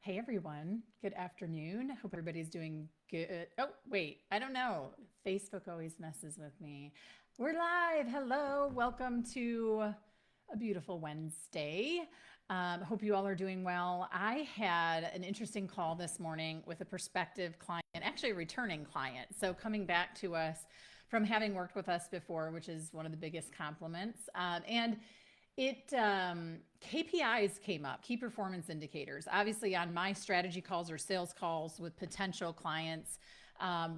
Hey everyone, good afternoon. Hope everybody's doing good. Oh, wait, I don't know. Facebook always messes with me. We're live. Hello, welcome to a beautiful Wednesday. Hope you all are doing well. I had an interesting call this morning with a prospective client, actually a returning client. So coming back to us from having worked with us before, which is one of the biggest compliments. And it KPIs came up, key performance indicators. Obviously, on my strategy calls or sales calls with potential clients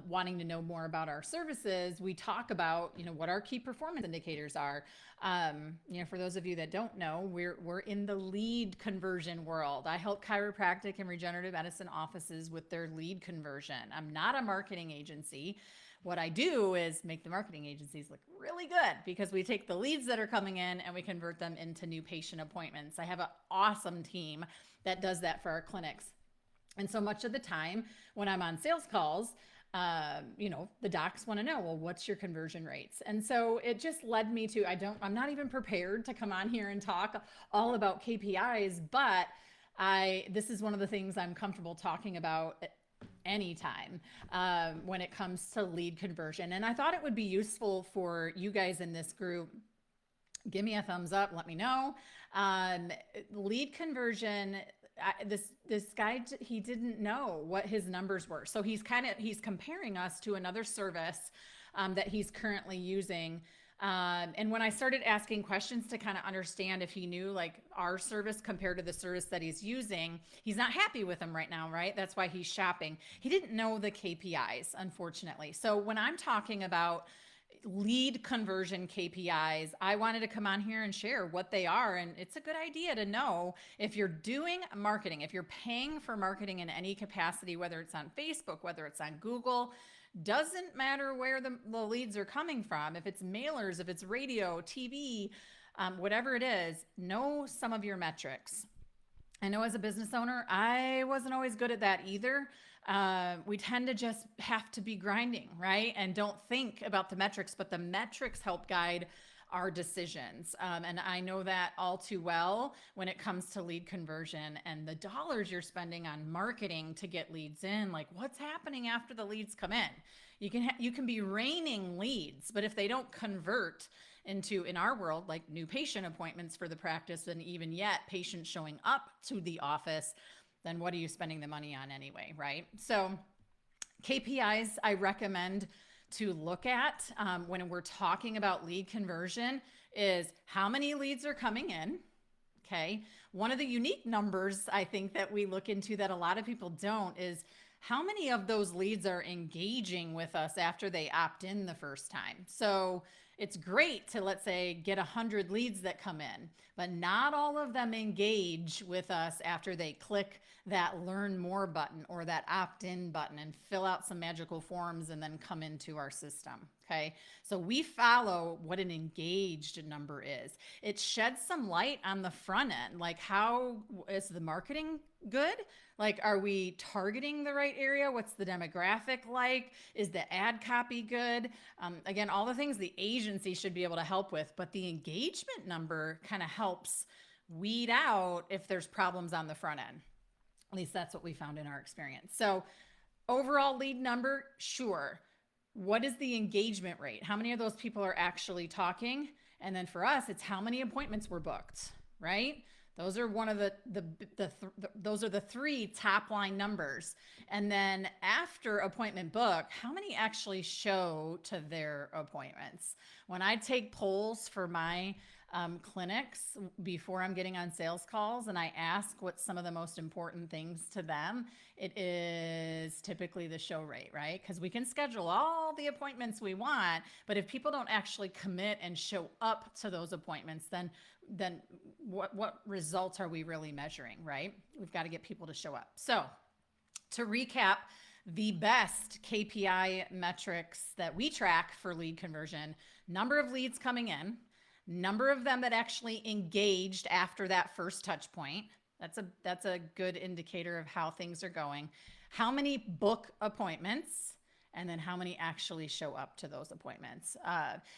wanting to know more about our services, we talk about what our key performance indicators are. For those of you that don't know, we're in the lead conversion world. I help chiropractic and regenerative medicine offices with their lead conversion. I'm not a marketing agency. What I do is make the marketing agencies look really good because we take the leads that are coming in and we convert them into new patient appointments. I have an awesome team that does that for our clinics. And so much of the time when I'm on sales calls, the docs want to know, well, what's your conversion rates? And so it just led me to, I'm not even prepared to come on here and talk all about KPIs, but this is one of the things I'm comfortable talking about anytime when it comes to lead conversion. And I thought it would be useful for you guys in this group. Give me a thumbs up. Let me know. Lead conversion. This guy, he didn't know what his numbers were. So he's comparing us to another service that he's currently using. And when I started asking questions to kind of understand if he knew like our service compared to the service that he's using, he's not happy with them right now, right? That's why he's shopping. He didn't know the KPIs, unfortunately. So when I'm talking about lead conversion KPIs, I wanted to come on here and share what they are. And it's a good idea to know if you're doing marketing, if you're paying for marketing in any capacity, whether it's on Facebook, whether it's on Google, doesn't matter where the leads are coming from. If it's mailers, if it's radio, TV, whatever it is, know some of your metrics. I know as a business owner, I wasn't always good at that either. We tend to just have to be grinding, right? And don't think about the metrics, but the metrics help guide our decisions. And I know that all too well when it comes to lead conversion and the dollars you're spending on marketing to get leads in, like what's happening after the leads come in. You can be raining leads, but if they don't convert into, in our world, like new patient appointments for the practice, and even yet patients showing up to the office, then what are you spending the money on anyway, right? So KPIs I recommend to look at when we're talking about lead conversion is how many leads are coming in. Okay. One of the unique numbers I think that we look into that a lot of people don't is how many of those leads are engaging with us after they opt in the first time. So it's great to, let's say, get 100 leads that come in, but not all of them engage with us after they click that learn more button or that opt in button and fill out some magical forms and then come into our system. Okay. So we follow what an engaged number is. It sheds some light on the front end. Like, how is the marketing good? Like, are we targeting the right area? What's the demographic like? Is the ad copy good? Again, all the things the agency should be able to help with, but the engagement number kind of helps weed out if there's problems on the front end. At least that's what we found in our experience. So overall lead number, sure. What is the engagement rate? How many of those people are actually talking? And then for us, it's how many appointments were booked, right? Those are one of those are the three top line numbers. And then after appointment book, how many actually show to their appointments? When I take polls for my clinics before I'm getting on sales calls and I ask what's some of the most important things to them, it is typically the show rate, right? Because we can schedule all the appointments we want, but if people don't actually commit and show up to those appointments, then what results are we really measuring, right? We've got to get people to show up. So to recap, the best KPI metrics that we track for lead conversion: number of leads coming in, number of them that actually engaged after that first touch point. That's a good indicator of how things are going. How many book appointments, and then how many actually show up to those appointments.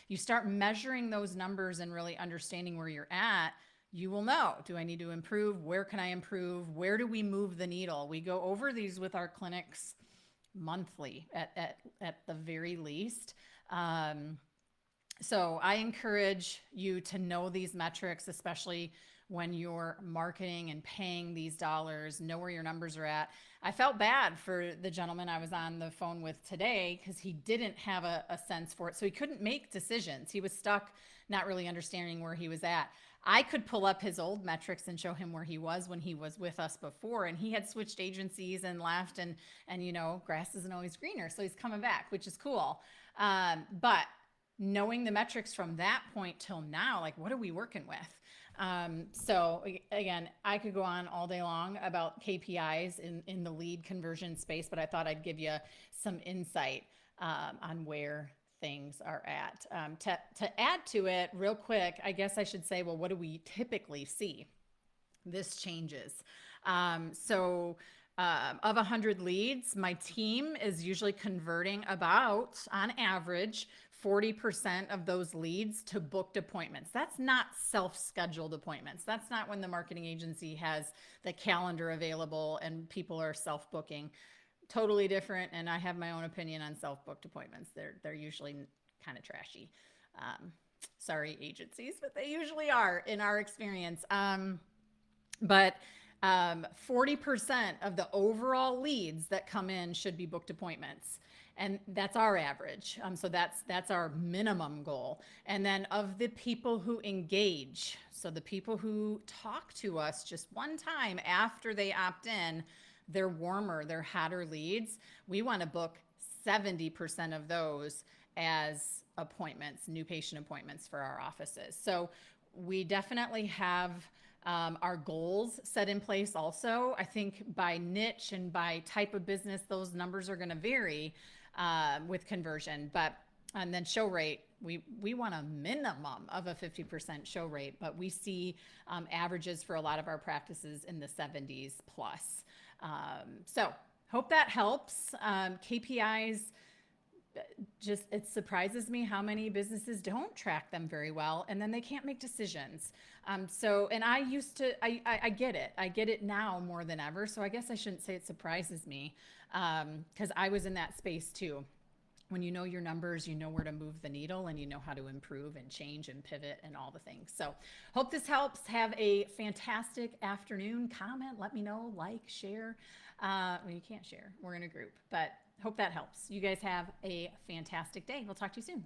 You start measuring those numbers and really understanding where you're at, you will know, do I need to improve? Where can I improve? Where do we move the needle? We go over these with our clinics monthly at the very least. So I encourage you to know these metrics, especially when you're marketing and paying these dollars, know where your numbers are at. I felt bad for the gentleman I was on the phone with today because he didn't have a sense for it. So he couldn't make decisions. He was stuck, not really understanding where he was at. I could pull up his old metrics and show him where he was when he was with us before, and he had switched agencies and left, and grass isn't always greener, so he's coming back, which is cool. But knowing the metrics from that point till now, like, what are we working with? So again, I could go on all day long about KPIs in the lead conversion space, but I thought I'd give you some insight on where things are at. To add to it real quick, I guess I should say, well, what do we typically see? This changes. Of 100 leads, my team is usually converting about, on average, 40% of those leads to booked appointments. That's not self-scheduled appointments. That's not when the marketing agency has the calendar available and people are self-booking. Totally different, and I have my own opinion on self-booked appointments. They're usually kind of trashy. Sorry, agencies, but they usually are in our experience. But 40% of the overall leads that come in should be booked appointments. And that's our average. So that's our minimum goal. And then of the people who engage, so the people who talk to us just one time after they opt in, they're warmer, they're hotter leads. We want to book 70% of those as appointments, new patient appointments for our offices. So we definitely have our goals set in place also. I think by niche and by type of business, those numbers are going to vary with conversion. And then show rate, we want a minimum of a 50% show rate, but we see averages for a lot of our practices in the 70s plus. So hope that helps. KPIs, just, it surprises me how many businesses don't track them very well, and then they can't make decisions. And I used to, I get it. I get it now more than ever. So I guess I shouldn't say it surprises me, because I was in that space too. When you know your numbers, you know where to move the needle, and you know how to improve and change and pivot and all the things. So hope this helps. Have a fantastic afternoon. Comment, let me know, like, share. Well, you can't share. We're in a group, but hope that helps. You guys have a fantastic day. We'll talk to you soon.